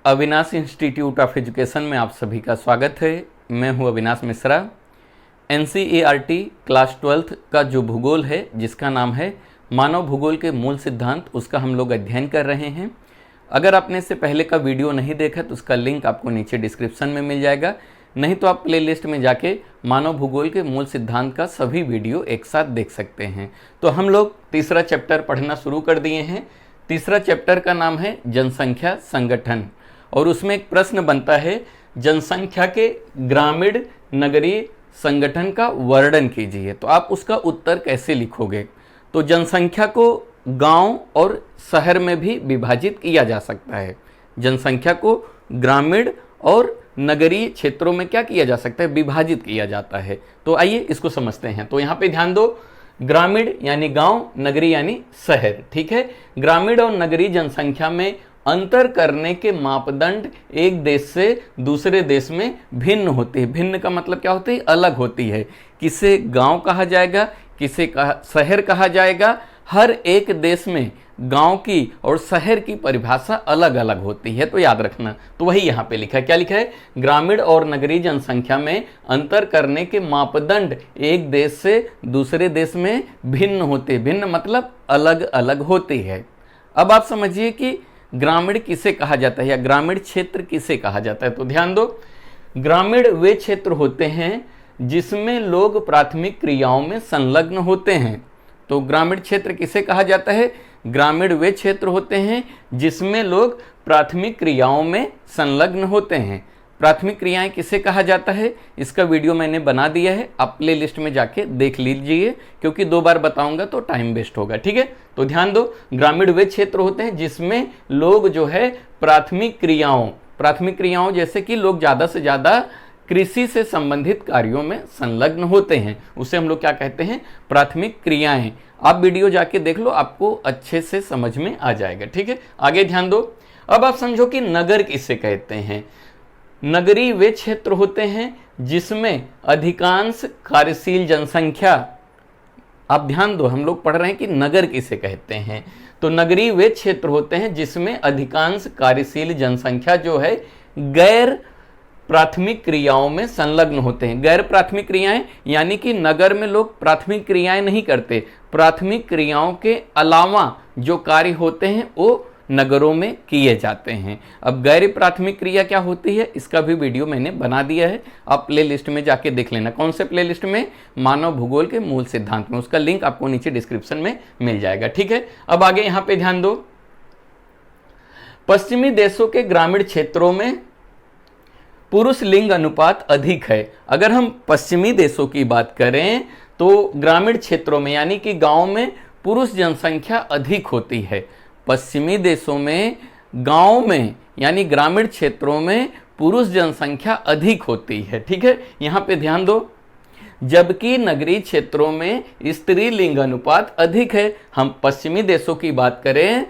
Avinash institute of education में आप सभी का स्वागत है। मैं हूं Avinash Mishra. NCERT class 12th का जो भूगोल है, जिसका नाम है मानव भूगोल के मूल सिद्धांत, उसका हम लोग अध्ययन कर रहे हैं। अगर आपने इससे पहले का वीडियो नहीं देखा तो उसका लिंक आपको नीचे डिस्क्रिप्शन में मिल जाएगा, नहीं तो आप प्लेलिस्ट में जाके मानव भूगोल के मूल सिद्धांत का सभी वीडियो एक साथ देख सकते हैं। तो हम लोग तीसरा चैप्टर पढ़ना शुरू कर दिए हैं। तीसरा चैप्टर का नाम है जनसंख्या संगठन, और उसमें एक प्रश्न बनता है, जनसंख्या के ग्रामीण नगरीय संगठन का वर्णन कीजिए। तो आप उसका उत्तर कैसे लिखोगे? तो जनसंख्या को गांव और शहर में भी विभाजित किया जा सकता है। जनसंख्या को ग्रामीण और नगरीय क्षेत्रों में क्या किया जा सकता है? विभाजित किया जाता है। तो आइए इसको समझते हैं। तो यहाँ पे ध्यान दो, ग्रामीण यानी गांव, नगरी यानी शहर। ठीक है, ग्रामीण और नगरीय जनसंख्या में अंतर करने के मापदंड एक देश से दूसरे देश में भिन्न होते हैं। भिन्न का मतलब क्या होता है? अलग होती है। किसे गांव कहा जाएगा, किसे शहर कहा जाएगा। हर एक देश में गांव की और शहर की परिभाषा अलग अलग होती है, तो याद रखना। तो वही यहाँ पे लिखा है। क्या लिखा है? ग्रामीण और नगरीय जनसंख्या में अंतर करने के मापदंड एक देश से दूसरे देश में भिन्न होते हैं। भिन्न मतलब अलग अलग होती है। अब आप समझिए कि ग्रामीण किसे कहा जाता है या ग्रामीण क्षेत्र किसे कहा जाता है। तो ध्यान दो, ग्रामीण वे क्षेत्र होते हैं जिसमें लोग प्राथमिक क्रियाओं में संलग्न होते हैं। तो ग्रामीण क्षेत्र किसे कहा जाता है? ग्रामीण वे क्षेत्र होते हैं जिसमें लोग प्राथमिक क्रियाओं में संलग्न होते हैं। प्राथमिक क्रियाएं किसे कहा जाता है? इसका वीडियो मैंने बना दिया है, आप प्ले लिस्ट में जाके देख लीजिए, क्योंकि 2 बार बताऊंगा तो टाइम वेस्ट होगा। ठीक है, तो ध्यान दो, ग्रामीण वे क्षेत्र होते हैं जिसमें लोग जो है प्राथमिक क्रियाओं जैसे कि लोग ज़्यादा से ज़्यादा कृषि से संबंधित कार्यों में संलग्न होते हैं, उसे हम लोग क्या कहते हैं? प्राथमिक क्रियाएं। आप वीडियो जाके देख लो, आपको अच्छे से समझ में आ जाएगा। ठीक है, आगे ध्यान दो। अब आप समझो कि नगर किसे कहते हैं। नगरीय वे क्षेत्र होते हैं जिसमें अधिकांश कार्यशील जनसंख्या, आप ध्यान दो, हम लोग पढ़ रहे हैं कि नगर किसे कहते हैं। तो नगरीय वे क्षेत्र होते हैं जिसमें अधिकांश कार्यशील जनसंख्या जो है गैर प्राथमिक क्रियाओं में संलग्न होते हैं। गैर प्राथमिक क्रियाएं यानी कि नगर में लोग प्राथमिक क्रियाएं नहीं करते, प्राथमिक क्रियाओं के अलावा जो कार्य होते हैं वो नगरों में किए जाते हैं। अब गैर प्राथमिक क्रिया क्या होती है, इसका भी वीडियो मैंने बना दिया है, आप प्ले लिस्ट में जाके देख लेना। कौन से प्ले लिस्ट में? मानव भूगोल के मूल सिद्धांत में, उसका लिंक आपको नीचे डिस्क्रिप्शन में मिल जाएगा। ठीक है, अब आगे यहाँ पे ध्यान दो, पश्चिमी देशों के ग्रामीण क्षेत्रों में पुरुष लिंग अनुपात अधिक है। अगर हम पश्चिमी देशों की बात करें तो ग्रामीण क्षेत्रों में यानी कि गांव में पुरुष जनसंख्या अधिक होती है। पश्चिमी देशों में गांव में यानी ग्रामीण क्षेत्रों में पुरुष जनसंख्या अधिक होती है। ठीक है, यहाँ पे ध्यान दो, जबकि नगरीय क्षेत्रों में स्त्री लिंग अनुपात अधिक है। हम पश्चिमी देशों की बात करें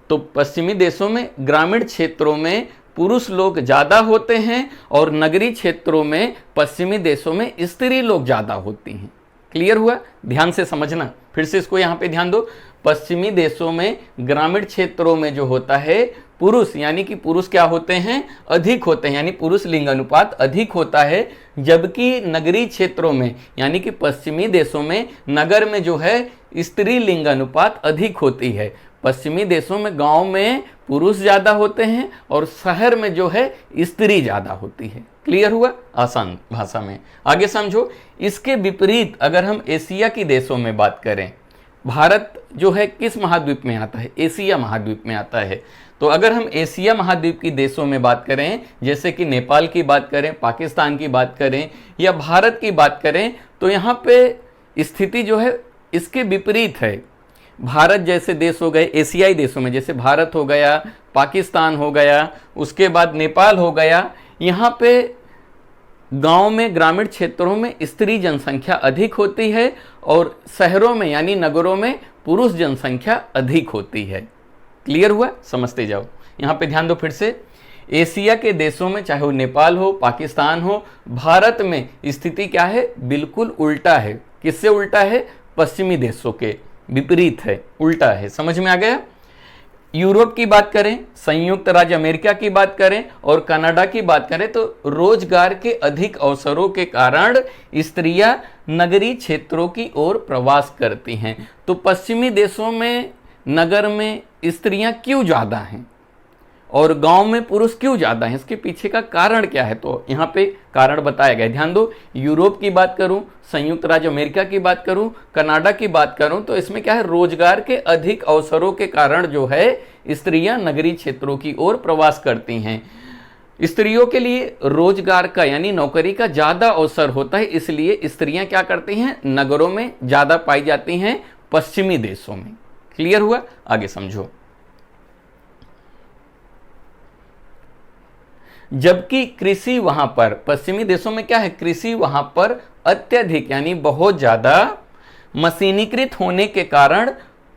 तो पश्चिमी देशों में ग्रामीण क्षेत्रों में पुरुष लोग ज़्यादा होते हैं और नगरीय क्षेत्रों में पश्चिमी देशों में स्त्री लोग ज़्यादा होती हैं। क्लियर हुआ? ध्यान से समझना, फिर से इसको यहाँ पे ध्यान दो। पश्चिमी देशों में ग्रामीण क्षेत्रों में जो होता है पुरुष, यानी कि पुरुष क्या होते हैं? अधिक होते हैं, यानी पुरुष लिंग अनुपात अधिक होता है। जबकि नगरीय क्षेत्रों में यानी कि पश्चिमी देशों में नगर में जो है स्त्री लिंग अनुपात अधिक होती है। पश्चिमी देशों में गांव में पुरुष ज़्यादा होते हैं और शहर में जो है स्त्री ज़्यादा होती है। क्लियर हुआ? आसान भाषा में आगे समझो। इसके विपरीत अगर हम एशिया की देशों में बात करें, भारत जो है किस महाद्वीप में आता है? एशिया महाद्वीप में आता है। तो अगर हम एशिया महाद्वीप की देशों में बात करें, जैसे कि नेपाल की बात करें, पाकिस्तान की बात करें या भारत की बात करें, तो यहाँ पे स्थिति जो है इसके विपरीत है। भारत जैसे देश हो गए, एशियाई देशों में जैसे भारत हो गया, पाकिस्तान हो गया, उसके बाद नेपाल हो गया, यहाँ पे गांव में ग्रामीण क्षेत्रों में स्त्री जनसंख्या अधिक होती है और शहरों में यानी नगरों में पुरुष जनसंख्या अधिक होती है। क्लियर हुआ? समझते जाओ। यहाँ पे ध्यान दो फिर से, एशिया के देशों में चाहे वो नेपाल हो, पाकिस्तान हो, भारत में स्थिति क्या है? बिल्कुल उल्टा है। किससे उल्टा है? पश्चिमी देशों के विपरीत है, उल्टा है। समझ में आ गया? यूरोप की बात करें, संयुक्त राज्य अमेरिका की बात करें और कनाडा की बात करें तो रोजगार के अधिक अवसरों के कारण स्त्रियां नगरीय क्षेत्रों की ओर प्रवास करती हैं। तो पश्चिमी देशों में नगर में स्त्रियां क्यों ज्यादा हैं और गांव में पुरुष क्यों ज्यादा हैं, इसके पीछे का कारण क्या है, तो यहाँ पे कारण बताया गया। ध्यान दो, यूरोप की बात करूं, संयुक्त राज्य अमेरिका की बात करूं, कनाडा की बात करूं तो इसमें क्या है, रोजगार के अधिक अवसरों के कारण जो है स्त्रियां नगरीय क्षेत्रों की ओर प्रवास करती हैं। स्त्रियों के लिए रोजगार का यानी नौकरी का ज्यादा अवसर होता है, इसलिए स्त्रियां क्या करती हैं, नगरों में ज्यादा पाई जाती हैं पश्चिमी देशों में। क्लियर हुआ? आगे समझो। जबकि कृषि वहां पर, पश्चिमी देशों में क्या है, कृषि वहां पर अत्यधिक यानी बहुत ज्यादा मशीनीकृत होने के कारण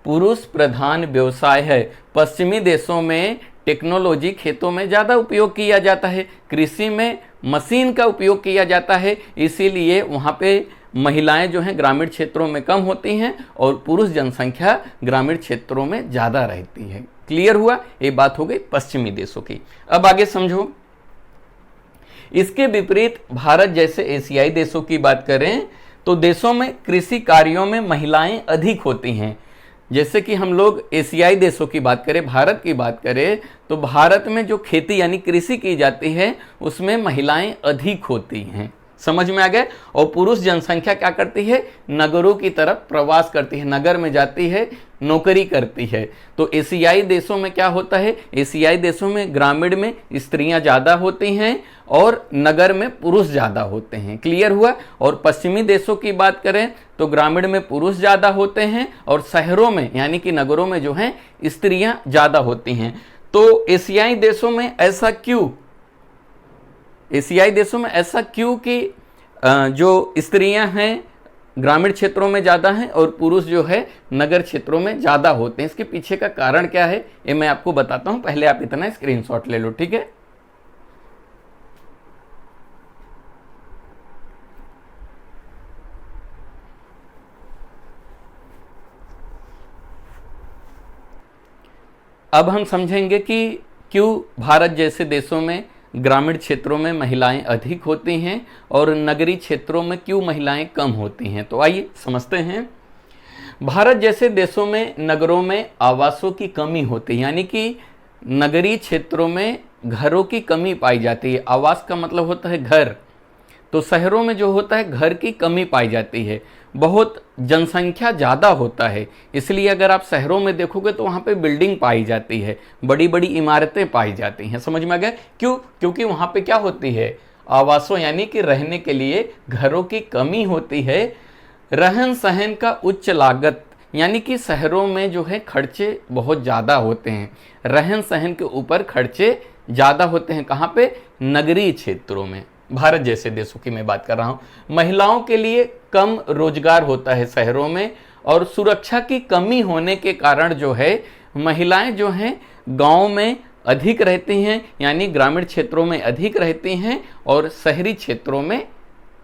पुरुष प्रधान व्यवसाय है। पश्चिमी देशों में टेक्नोलॉजी खेतों में ज्यादा उपयोग किया जाता है, कृषि में मशीन का उपयोग किया जाता है, इसीलिए वहां पे महिलाएं जो हैं ग्रामीण क्षेत्रों में कम होती हैं और पुरुष जनसंख्या ग्रामीण क्षेत्रों में ज्यादा रहती है। क्लियर हुआ? ये बात हो गई पश्चिमी देशों की। अब आगे समझो। इसके विपरीत भारत जैसे एशियाई देशों की बात करें तो देशों में कृषि कार्यों में महिलाएं अधिक होती हैं। जैसे कि हम लोग एशियाई देशों की बात करें, भारत की बात करें तो भारत में जो खेती यानी कृषि की जाती है उसमें महिलाएं अधिक होती हैं। समझ में आ गया? और पुरुष जनसंख्या क्या करती है, नगरों की तरफ प्रवास करती है, नगर में जाती है, नौकरी करती है। तो एशियाई देशों में क्या होता है, एशियाई देशों में ग्रामीण में स्त्रियां ज्यादा होती हैं और नगर में पुरुष ज्यादा होते हैं। क्लियर हुआ? और पश्चिमी देशों की बात करें तो ग्रामीण में पुरुष ज्यादा होते हैं और शहरों में यानी कि नगरों में जो है स्त्रियां ज्यादा होती हैं। तो एशियाई देशों में ऐसा क्यों, एशियाई देशों में ऐसा क्यों कि जो स्त्रियां हैं ग्रामीण क्षेत्रों में ज्यादा हैं और पुरुष जो है नगर क्षेत्रों में ज्यादा होते हैं, इसके पीछे का कारण क्या है ये मैं आपको बताता हूं। पहले आप इतना स्क्रीनशॉट ले लो, ठीक है? अब हम समझेंगे कि क्यों भारत जैसे देशों में ग्रामीण क्षेत्रों में महिलाएं अधिक होती हैं और नगरीय क्षेत्रों में क्यों महिलाएं कम होती हैं। तो आइए समझते हैं। भारत जैसे देशों में नगरों में आवासों की कमी होती है, यानी कि नगरीय क्षेत्रों में घरों की कमी पाई जाती है। आवास का मतलब होता है घर, तो शहरों में जो होता है घर की कमी पाई जाती है, बहुत जनसंख्या ज़्यादा होता है, इसलिए अगर आप शहरों में देखोगे तो वहाँ पे बिल्डिंग पाई जाती है, बड़ी बड़ी इमारतें पाई जाती हैं। समझ में आ गया? क्यों? क्योंकि वहाँ पे क्या होती है, आवासों यानी कि रहने के लिए घरों की कमी होती है। रहन सहन का उच्च लागत यानी कि शहरों में जो है खर्चे बहुत ज़्यादा होते हैं, रहन सहन के ऊपर खर्चे ज़्यादा होते हैं। कहाँ पे? नगरीय क्षेत्रों में। भारत जैसे देशों की मैं बात कर रहा हूं। महिलाओं के लिए कम रोजगार होता है शहरों में और सुरक्षा की कमी होने के कारण जो है महिलाएं जो हैं गांव में अधिक रहती हैं, यानी ग्रामीण क्षेत्रों में अधिक रहती हैं और शहरी क्षेत्रों में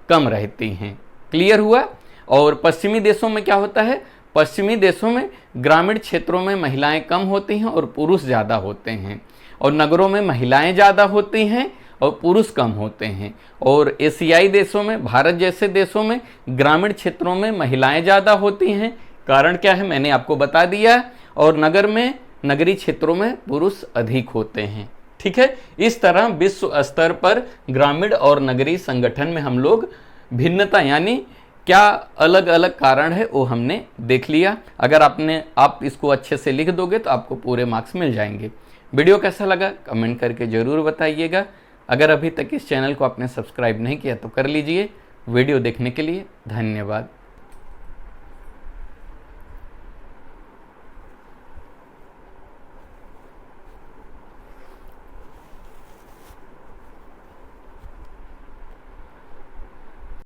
कम रहती हैं। क्लियर हुआ? और पश्चिमी देशों में क्या होता है, पश्चिमी देशों में ग्रामीण क्षेत्रों में महिलाएं कम होती हैं और पुरुष ज़्यादा होते हैं, और नगरों में महिलाएं ज़्यादा होती हैं और पुरुष कम होते हैं। और एशियाई देशों में, भारत जैसे देशों में ग्रामीण क्षेत्रों में महिलाएं ज़्यादा होती हैं। कारण क्या है मैंने आपको बता दिया। और नगर में, नगरीय क्षेत्रों में पुरुष अधिक होते हैं। ठीक है? इस तरह विश्व स्तर पर ग्रामीण और नगरीय संगठन में हम लोग भिन्नता यानी क्या अलग अलग कारण है वो हमने देख लिया। अगर आप इसको अच्छे से लिख दोगे तो आपको पूरे मार्क्स मिल जाएंगे। वीडियो कैसा लगा कमेंट करके ज़रूर बताइएगा। अगर अभी तक इस चैनल को आपने सब्सक्राइब नहीं किया तो कर लीजिए। वीडियो देखने के लिए धन्यवाद।